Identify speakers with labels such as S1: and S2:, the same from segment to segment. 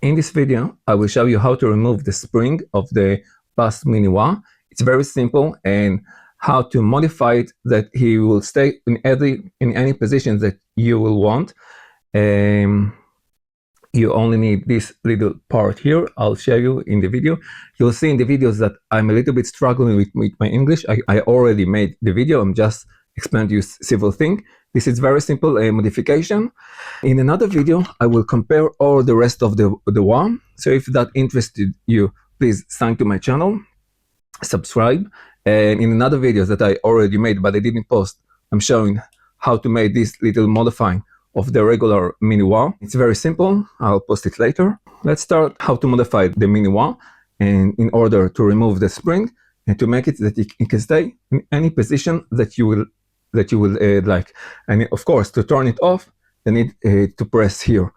S1: In this video, I will show you how to remove the spring of the bus mini wah. It's very simple, and how to modify it that he will stay in any position that you will want. You only need this little part here. I'll show you in the video. You'll see in the videos that I'm a little bit struggling with my English. I already made the video. I'm just explaining to you several things. This is very simple modification. In another video, I will compare all the rest of the one. So if that interested you, please sign to my channel, subscribe. And in another videos that I already made, but I didn't post, I'm showing how to make this little modifying of the regular mini wah. It's very simple. I'll post it later. Let's start how to modify the mini wah, and in order to remove the spring and to make it that it can stay in any position that you will like. And of course, to turn it off, you need to press here.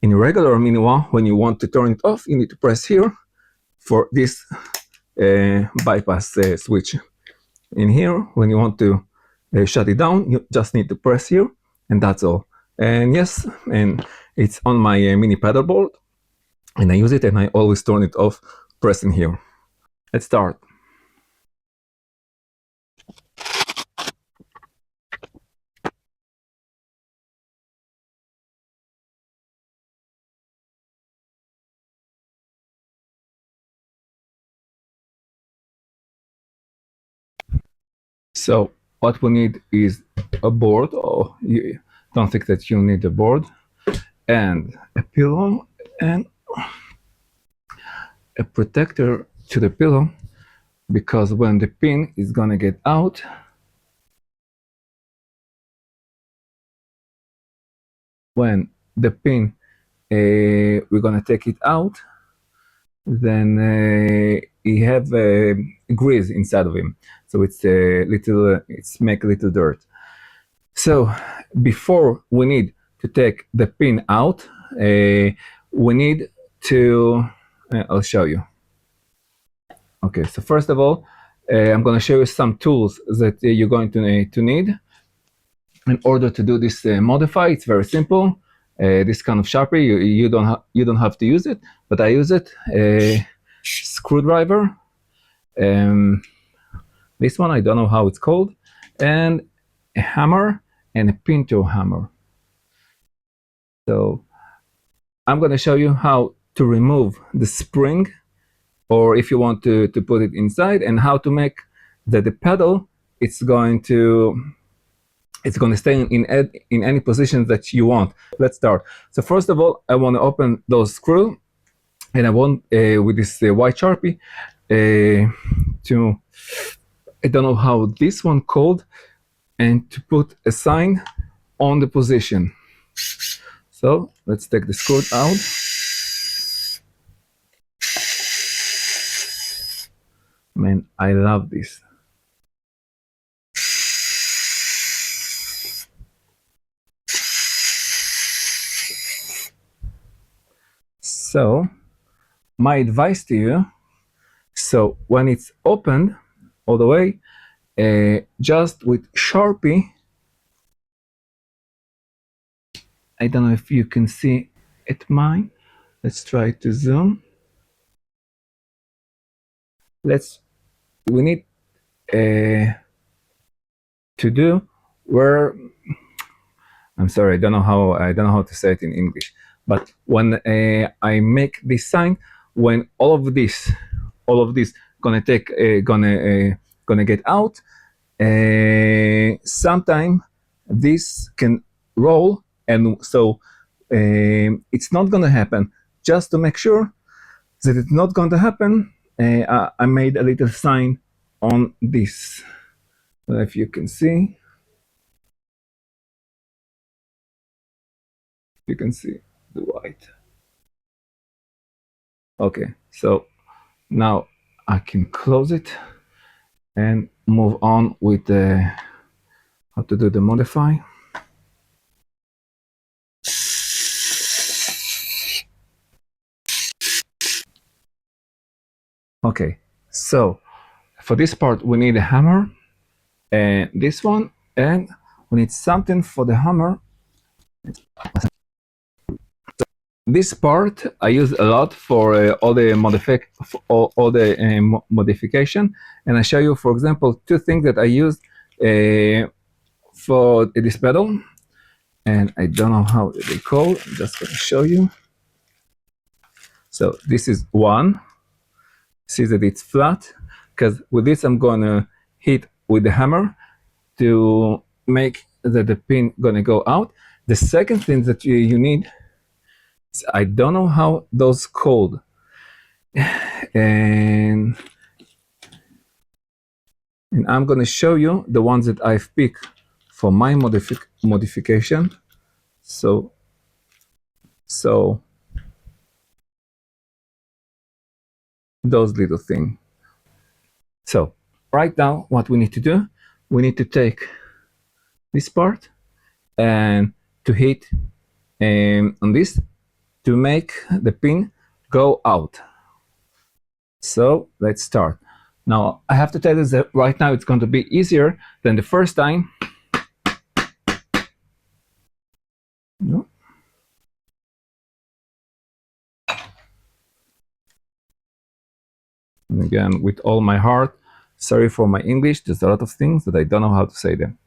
S1: In a regular mini wah, when you want to turn it off, you need to press here for this bypass switch. In here, when you want to shut it down, you just need to press here, and that's all. And yes, and it's on my mini paddle board, and I use it, and I always turn it off pressing here. Let's start. So what we need is a board, or you don't think that you need a board, and a pillow, and a protector to the pillow, because when the pin is gonna get out, when the pin we're gonna take it out, then he have grease inside of him, so it's a little it's make a little dirt. So before we need to take the pin out, we need to I'll show you. Okay, so first of all, I'm going to show you some tools that you're going to need in order to do this modify. It's very simple. This kind of Sharpie, you don't have to use it, but I use it. Screwdriver. This one I don't know how it's called, and a hammer and a pinto hammer. So I'm going to show you how to remove the spring, or if you want to put it inside, and how to make that the pedal it's going to stay in any position that you want. Let's start. So first of all, I want to open those screws, and I want with this white Sharpie to, I don't know how this one called, and to put a sign on the position. So let's take the screw out. Man, I love this. So my advice to you, so when it's opened all the way, just with Sharpie, I don't know if you can see it mine. Let's try to zoom. We need to do where, I'm sorry, I don't know how to say it in English, but when I make this sign, when all of this gonna get out, sometime this can roll, and so it's not gonna happen. Just to make sure that it's not going to happen, I made a little sign on this. If you can see, you can see the white. Okay, so now I can close it and move on with how to do the modify. Okay, so for this part we need a hammer, and this one, and we need something for the hammer. this part I use a lot for all the modification, and I show you, for example, two things that I use for this pedal, and I don't know how they call. I'm just going to show you. So this is one. See that it's flat, because with this I'm going to hit with the hammer to make that the pin gonna go out. The second thing that you need, I don't know how those called, and I'm gonna show you the ones that I've picked for my modification. So those little things. So right now, what we need to do, we need to take this part and to hit on this to make the pin go out. So let's start. Now I have to tell you that right now it's going to be easier than the first time. No. And again, with all my heart, sorry for my English. There's a lot of things that I don't know how to say them.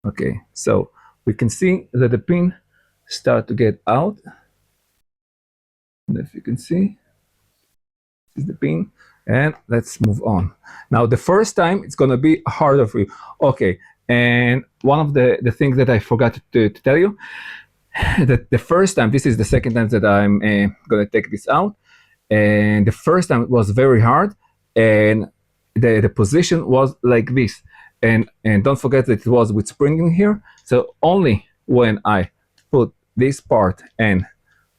S1: Okay, so we can see that the pin start to get out. And if you can see, this is the pin. And let's move on. Now, the first time, it's going to be harder for you. Okay, and one of the things that I forgot to tell you, that the first time, this is the second time that I'm going to take this out. And the first time it was very hard. And the position was like this. And don't forget that it was with spring in here. So only when I put this part and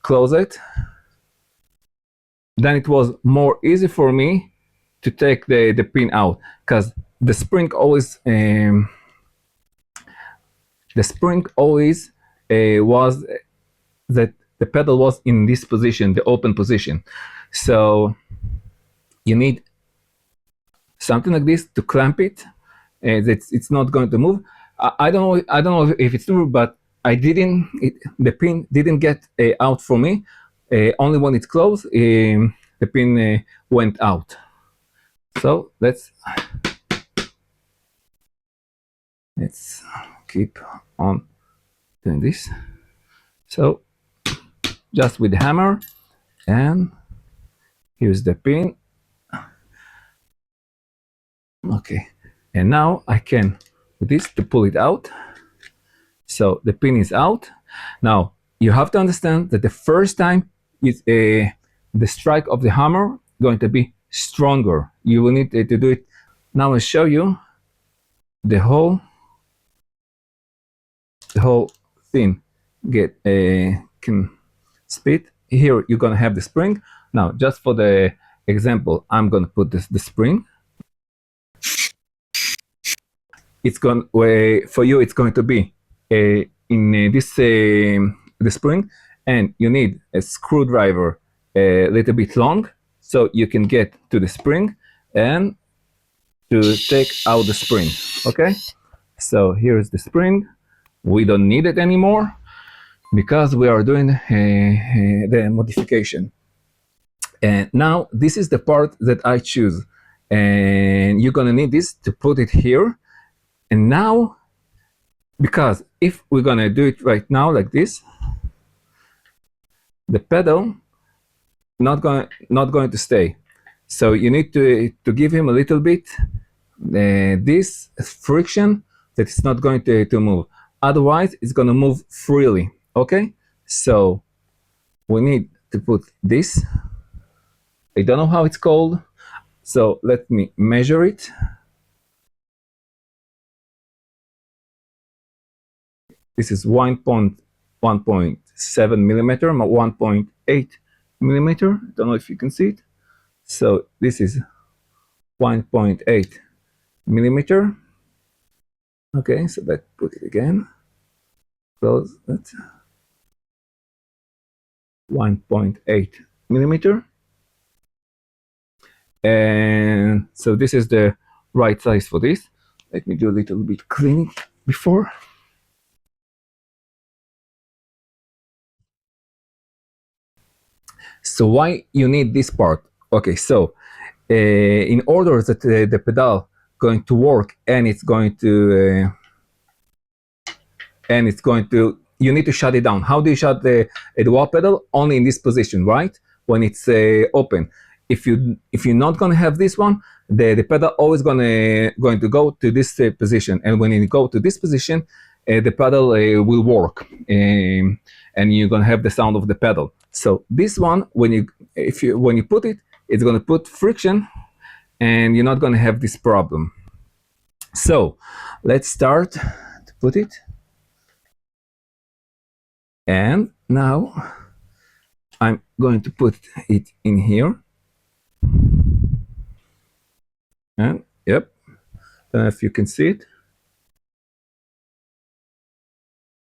S1: close it, then it was more easy for me to take the pin out, because the spring always was that the pedal was in this position, the open position. So you need something like this to clamp it, and it's not going to move. I don't know if it's true, but the pin didn't get out for me. Only when it's closed, the pin went out. So let's keep on doing this. So just with the hammer, and here's the pin. Okay, and now I can with this to pull it out. So the pin is out. Now you have to understand that the first time is the strike of the hammer going to be stronger. You will need to do it. Now I'll show you the whole thing can split. Here you're gonna have the spring. Now just for the example, I'm gonna put the spring. It's going for you. It's going to be in this the spring, and you need a screwdriver a little bit long so you can get to the spring and to take out the spring. Okay, so here's the spring. We don't need it anymore because we are doing the modification. And now this is the part that I choose, and you're gonna need this to put it here. And now, because if we're gonna do it right now like this, the pedal not going to stay. So you need to give him a little bit this friction that it's not going to move. Otherwise, it's gonna move freely. Okay, so we need to put this. I don't know how it's called, so let me measure it. This is 1.7 millimeter, 1.8 millimeter. Don't know if you can see it. So this is 1.8 millimeter. Okay, so let's put it again. Close that. 1.8 millimeter. And so this is the right size for this. Let me do a little bit cleaning before. So why you need this part? Okay, so in order that the pedal going to work and it's going to you need to shut it down. How do you shut the wah pedal? Only in this position, right? When it's open. If you're not gonna have this one, the pedal always going to go to this position, and when you go to this position, the pedal will work, and you're gonna have the sound of the pedal. So this one, when you put it, it's gonna put friction, and you're not gonna have this problem. So let's start to put it. And now I'm going to put it in here. And yep, don't know if you can see it.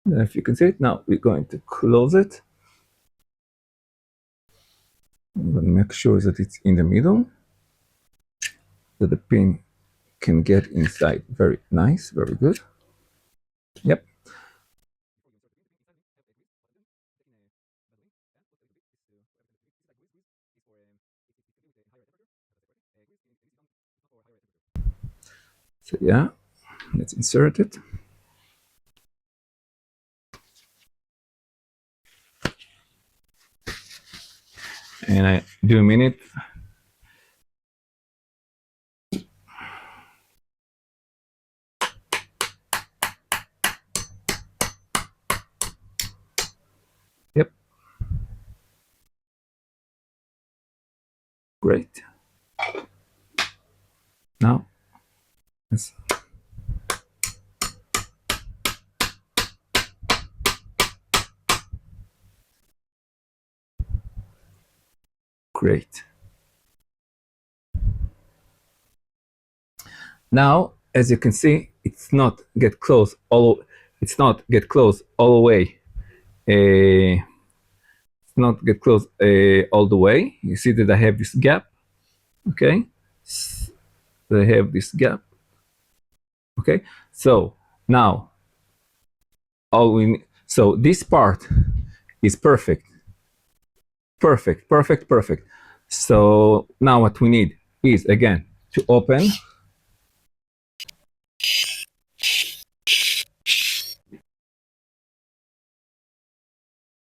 S1: Don't know if you can see it. Now we're going to close it. I'm going to make sure that it's in the middle, that the pin can get inside. Very nice, very good. Yep. So yeah, let's insert it. And I do a minute. Yep. Great. Now, let's great. Now, as you can see, it's not get close all the way. Not get close all the way. You see that I have this gap. Okay, I have this gap. Okay, so now so this part is perfect. So now what we need is again to open.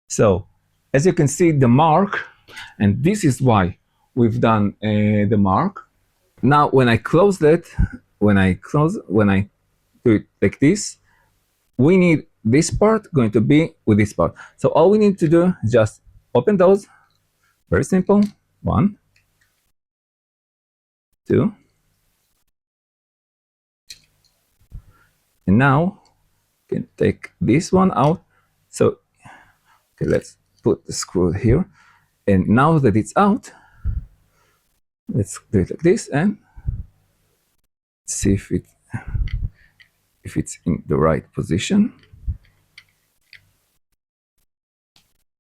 S1: So as you can see the mark, and this is why we've done the mark. Now when I close it, when I do it like this, we need this part going to be with this part. So all we need to do is just open those. Very simple. 1, 2. And now you can take this one out. So okay, let's put the screw here. And now that it's out, let's do it like this and see if it's in the right position.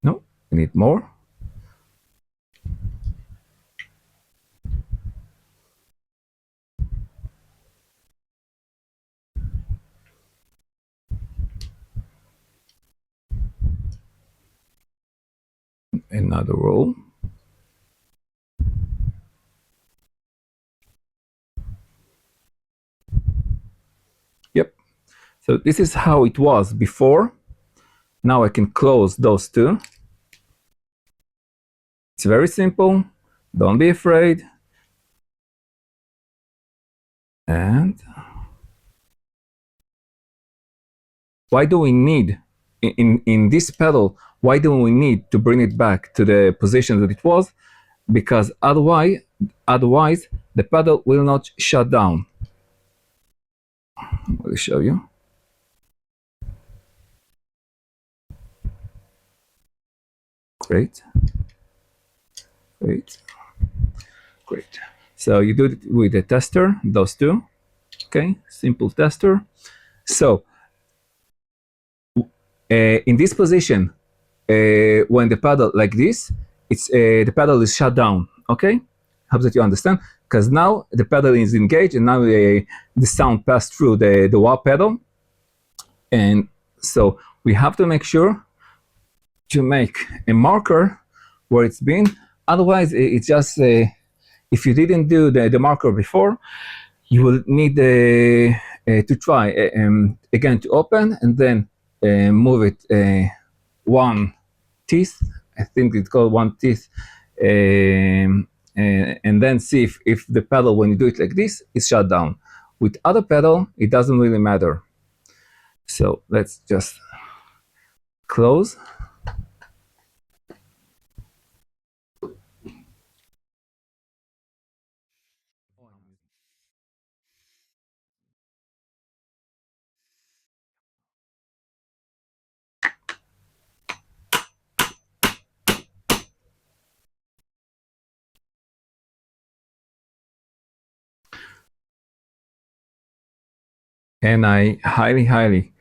S1: No, we need more. Another roll. Yep. So this is how it was before. Now I can close those two. It's very simple. Don't be afraid. And why do we need in this pedal? Why do we need to bring it back to the position that it was? Because otherwise the pedal will not shut down. I'll show you. Great. So you do it with a tester, those two. Okay, simple tester. So in this position, when the pedal like this, it's the pedal is shut down. Okay, hope that you understand. Because now the pedal is engaged, and now the sound passed through the wah pedal, and so we have to make sure to make a marker where it's been. Otherwise, it's just if you didn't do the marker before, you will need to try again to open and then move it one teeth. I think it's called one teeth, and then see if the pedal, when you do it like this, is shut down. With other pedal, it doesn't really matter. So let's just close. And I highly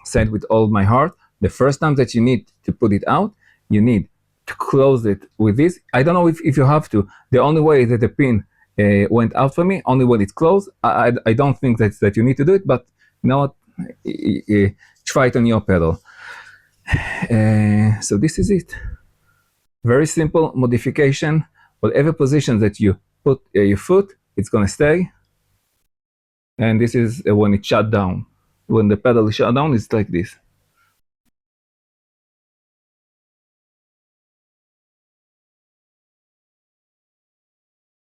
S1: said with all my heart, the first time that you need to put it out, you need to close it with this. I don't know if you have to. The only way that the pin went out for me, only when it's closed. I don't think that you need to do it, but you know what? Try it on your pedal. So this is it. Very simple modification. Whatever position that you put your foot, it's gonna stay. And this is when it's shut down. When the pedal is shut down, it's like this.